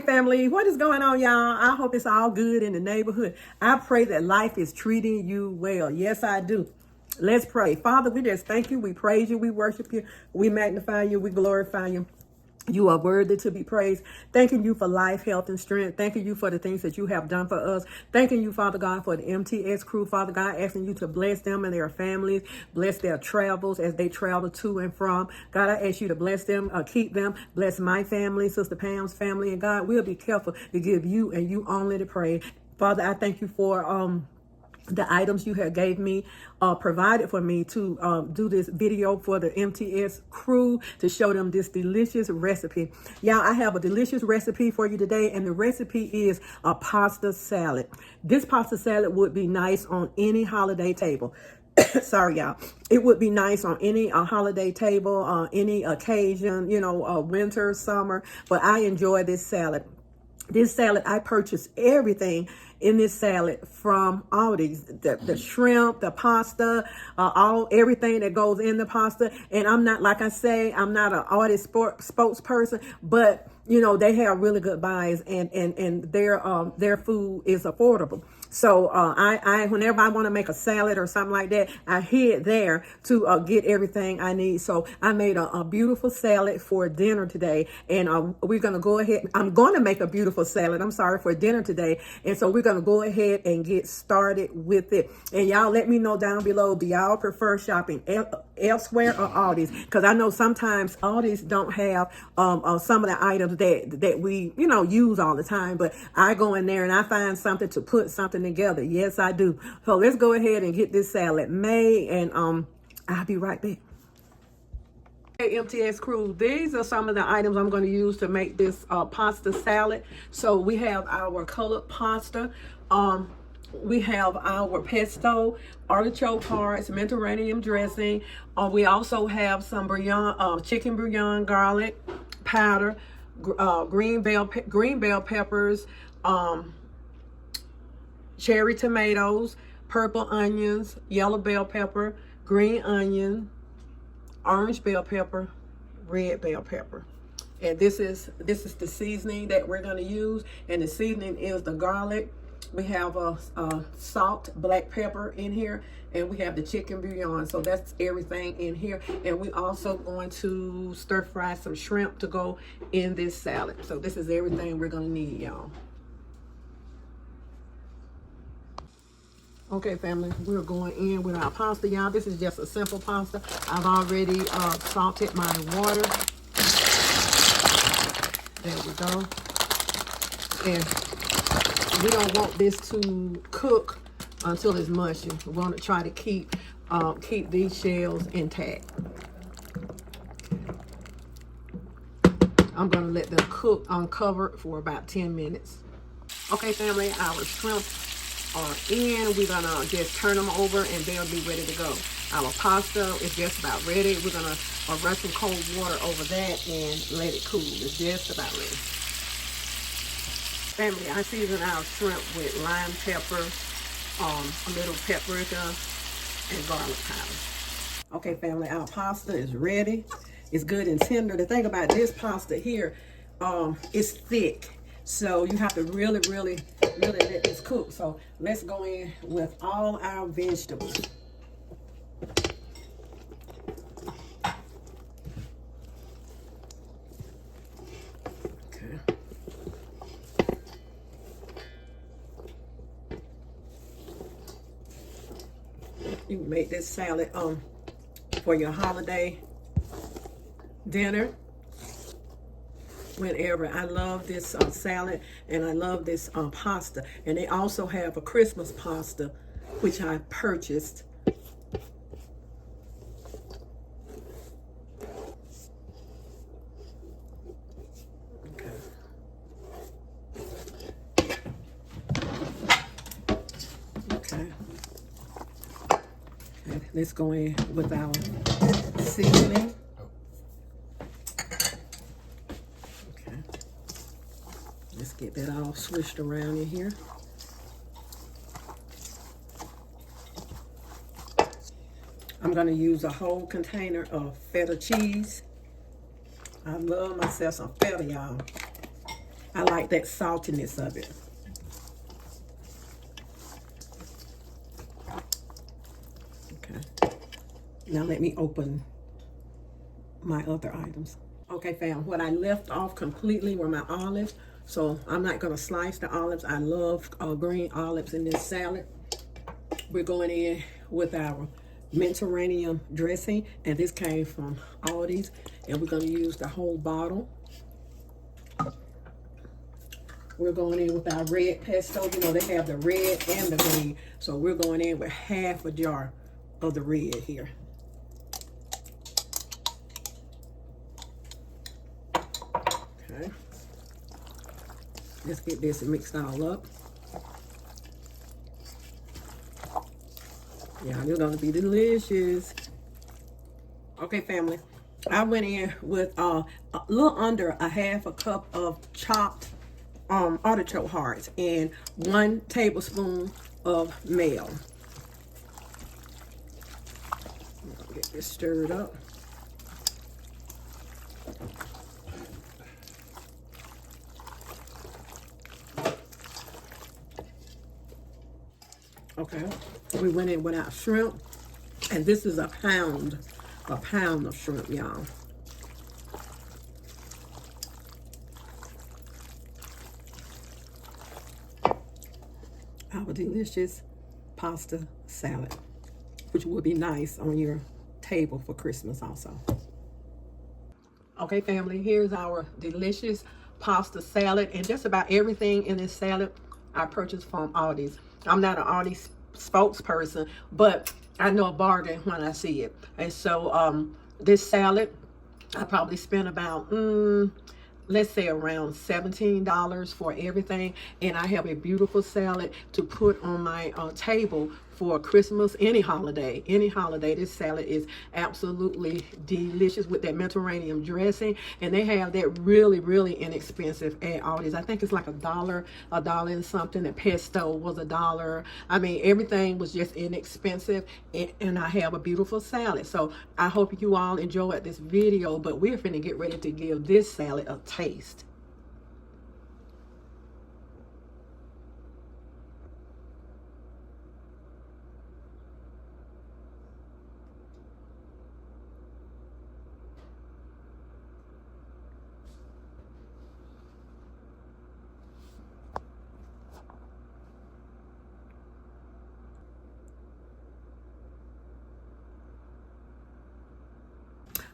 family, what is going on, y'all? I hope it's all good in the neighborhood. I pray that life is treating you well. Yes, I do. Let's pray. Father, we just thank you. We praise you. We worship you. We magnify you. We glorify you. You are worthy to be praised. Thanking you for life, health, and strength. Thanking you for the things that you have done for us. Thanking you, Father God, for the MTS crew. Father God, asking you to bless them and their families, bless their travels as they travel to and from. God, I ask you to bless them, keep them, bless my family, Sister Pam's family. And God, we'll be careful to give you and you only the praise. Father, I thank you for the items you have gave me, provided for me to do this video for the MTS crew to show them this delicious recipe. Y'all, I have a delicious recipe for you today, and the recipe is a pasta salad. This pasta salad would be nice on any holiday table. Sorry, y'all. It would be nice on any holiday table, any occasion, winter, summer, but I enjoy this salad. This salad, I purchased everything in this salad from Aldi's, the shrimp, the pasta, everything that goes in the pasta. And I'm not, like I say, I'm not an Aldi spokesperson, but they have really good buys, and their food is affordable. So I whenever I want to make a salad or something like that, I head there to get everything I need. So I made a beautiful salad for dinner today, and we're gonna go ahead. I'm gonna make a beautiful salad. I'm sorry, for dinner today, and so we're gonna go ahead and get started with it. And y'all, let me know down below. Do y'all prefer shopping elsewhere or Aldi's? Because I know sometimes Aldi's don't have some of the items that we use all the time, but I go in there and I find something to put something together. Yes, I do. So let's go ahead and get this salad made, and I'll be right back. Hey, MTS crew, these are some of the items I'm going to use to make this pasta salad. So we have our colored pasta, we have our pesto, artichoke hearts, Mediterranean dressing. We also have some bouillon, chicken bouillon, garlic powder, green bell peppers, cherry tomatoes, purple onions, yellow bell pepper, green onion, orange bell pepper, red bell pepper. And this is the seasoning that we're going to use, and the seasoning is the garlic. We have a salt, black pepper in here, and we have the chicken bouillon. So that's everything in here. And we also going to stir fry some shrimp to go in this salad. So this is everything we're going to need, y'all. Okay, family, we're going in with our pasta, y'all. This is just a simple pasta. I've already salted my water. There we go. And we don't want this to cook until it's mushy. We want to try to keep these shells intact. I'm going to let them cook uncovered for about 10 minutes. Okay, family, our shrimp are in. We're gonna just turn them over and they'll be ready to go. Our pasta is just about ready. We're gonna run some cold water over that and let it cool. It's just about ready. Family, I season our shrimp with lime pepper, a little paprika, and garlic powder. Okay, family, our pasta is ready. It's good and tender. The thing about this pasta here, it's thick. So you have to really let this cook. So let's go in with all our vegetables. Okay. You can make this salad for your holiday dinner. Whenever. I love this salad, and I love this pasta. And they also have a Christmas pasta, which I purchased. Okay. Okay. Let's go in with our seasoning. Let's get that all swished around in here. I'm going to use a whole container of feta cheese. I love myself some feta, y'all. I like that saltiness of it. Okay. Now let me open my other items. Okay, fam, what I left off completely were my olives. So I'm not gonna slice the olives. I love green olives in this salad. We're going in with our Mediterranean dressing, and this came from Aldi's, and we're gonna use the whole bottle. We're going in with our red pesto. You know, they have the red and the green. So we're going in with half a jar of the red here. Okay. Let's get this mixed all up. Yeah, it's gonna be delicious. Okay, family. I went in with a little under a half a cup of chopped artichoke hearts and 1 tablespoon of mayo. Get this stirred up. Okay, we went in with our shrimp, and this is a pound of shrimp, y'all. Our delicious pasta salad, which would be nice on your table for Christmas also. Okay, family, here's our delicious pasta salad, and just about everything in this salad I purchased from Aldi's. I'm not an Aldi spokesperson, but I know a bargain when I see it. And so this salad, I probably spent about let's say around $17 for everything, and I have a beautiful salad to put on my table for Christmas, any holiday. This salad is absolutely delicious with that Mediterranean dressing, and they have that really inexpensive at Aldi's. I think it's like $1 and something. The pesto was $1. I mean, everything was just inexpensive, and I have a beautiful salad. So I hope you all enjoyed this video, but we're finna get ready to give this salad a taste.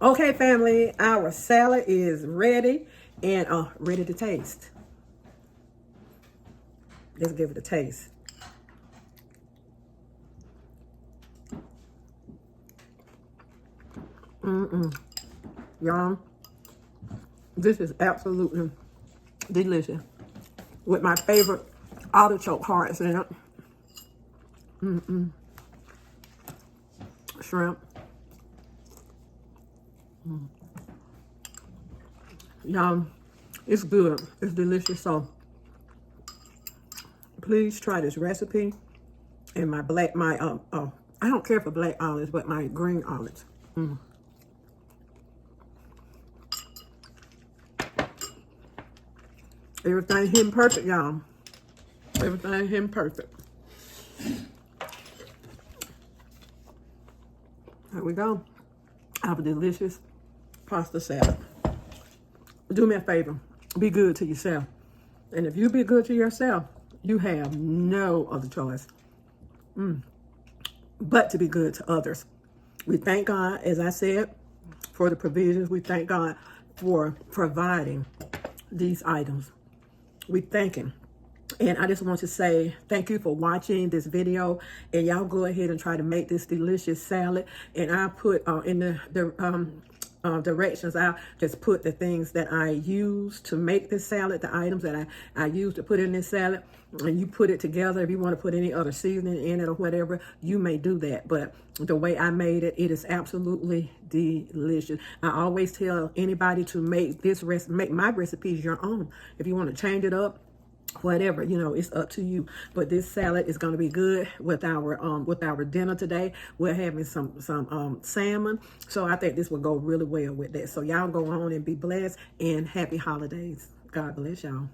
Okay, family, our salad is ready and ready to taste. Let's give it a taste. Y'all, this is absolutely delicious with my favorite artichoke hearts in it. Shrimp. Y'all, it's good. It's delicious. So please try this recipe. And my I don't care for black olives, but my green olives. Everything hitting perfect, y'all. Everything hitting perfect. There we go. Have a delicious pasta salad. Do me a favor. Be good to yourself. And if you be good to yourself, you have no other choice but to be good to others. We thank God, as I said, for the provisions. We thank God for providing these items. We thank Him. And I just want to say thank you for watching this video. And y'all go ahead and try to make this delicious salad. And I put in the directions, I just put the things that I use to make this salad, the items that I use to put in this salad. And you put it together. If you want to put any other seasoning in it or whatever, you may do that. But the way I made it, it is absolutely delicious. I always tell anybody to make make my recipes your own. If you want to change it up, whatever, you know, it's up to you. But this salad is going to be good with our dinner today. We're having some salmon, so I think this will go really well with that. So y'all go on and be blessed, and happy holidays. God bless y'all.